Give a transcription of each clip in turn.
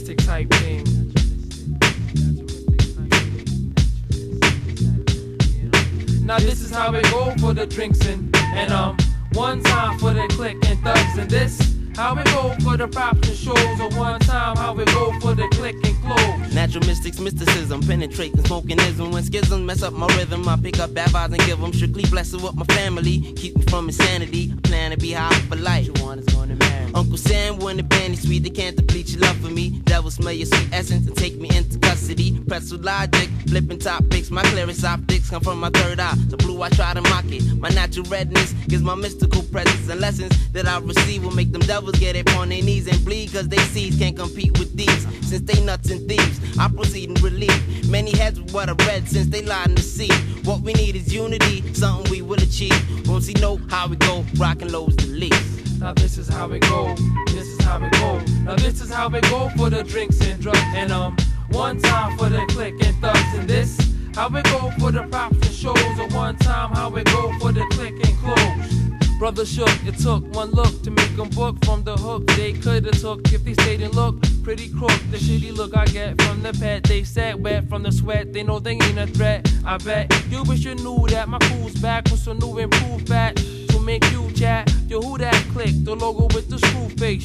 naturalistic type thing. Now this is how it go for the drinks and one time for the click and thugs, and this how it go for the props and shows, or one time how it go for the click and close. Natural mystics, mysticism, penetrating, smokingism. When schisms mess up my rhythm, I pick up bad vibes and give them. Strictly blessed with my family, keep me from insanity. I plan to be high for life. Uncle Sam, when the band is sweet, they can't deplete your love for me. Devil smell your sweet essence and take me into custody. Pretzel logic, flipping topics. My clearest optics come from my third eye. So blue, I try to mock it. My natural redness gives my mystical presence, and lessons that I receive will make them devils get up on their knees and bleed, cause they seeds can't compete with these. Since they nuts and thieves, I proceed and relieve many heads with what I read since they lied in the sea. What we need is unity, something we will achieve. Once we know how we go, rockin' low's the least. Now this is how it go, this is how it go. Now this is how it go for the drinks and drugs, and one time for the click and thugs, and this how it go for the props and shows, or one time how it go for the click and close. Brother shook, it took one look to make them book from the hook. They coulda took if they stayed and looked pretty crook. The shitty look I get from the pet, they sat wet from the sweat. They know they ain't a threat. I bet you wish you knew that my crew's back with some new improved fat to make you chat. Yo, who that click? The logo with the screw face,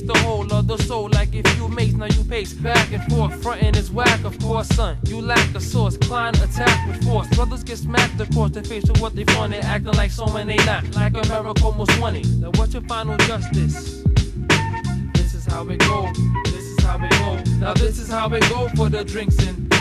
the whole of the soul. Like if you mace, now you pace back and forth. Frontin' is whack, of course, son. You lack the source, climb, attack with force. Brothers get smacked across the face with what they want. They acting like someone they not. Like America almost won it. Now what's your final justice? This is how it go. This is how it go. Now this is how it go for the drinks and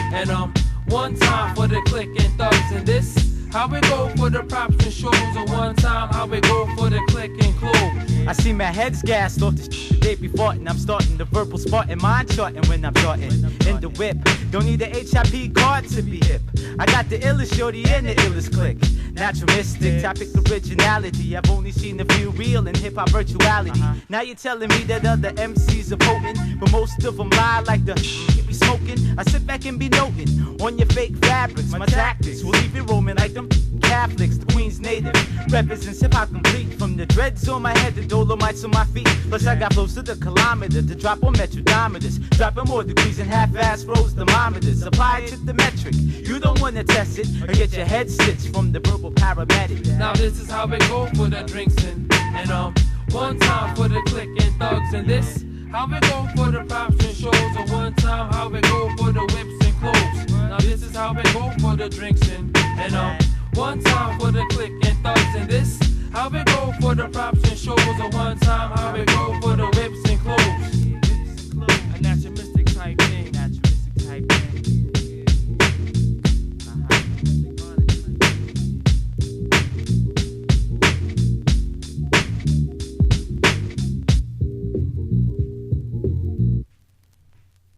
one time for the click and thugs, and this how it go for the props and shows, or one time how it go for the click and close. I see my head's gassed off the day before, and I'm starting the verbal spot in mind charting when I'm starting in the whip. Don't need the HIP card to be hip. I got the illest shorty and the illest click. Natural mystic, topic originality. I've only seen a few real in hip-hop virtuality. Now you're telling me that other MCs are potent, but most of them lie like the be smoking. I sit back and be noting on your fake fabrics. My tactics will leave you roaming like them Catholics, the Queen's native. Represents hip-hop complete, from the dreads on my head to Dolomites on my feet. Plus I got close to the kilometer to drop on metrodometers, dropping more degrees in half-ass froze thermometers. Apply it to the metric. You don't wanna test it or get your head stitched from the verbal paramedic. Now this is how it go for the drinks and one time for the click and thugs, and this how it go for the props and shows, or one time how it go for the whips and clothes. Now this is how it go for the drinks and one time for the click and thugs, and this how it go for the props and shows, or one time how it go for the whips and clothes.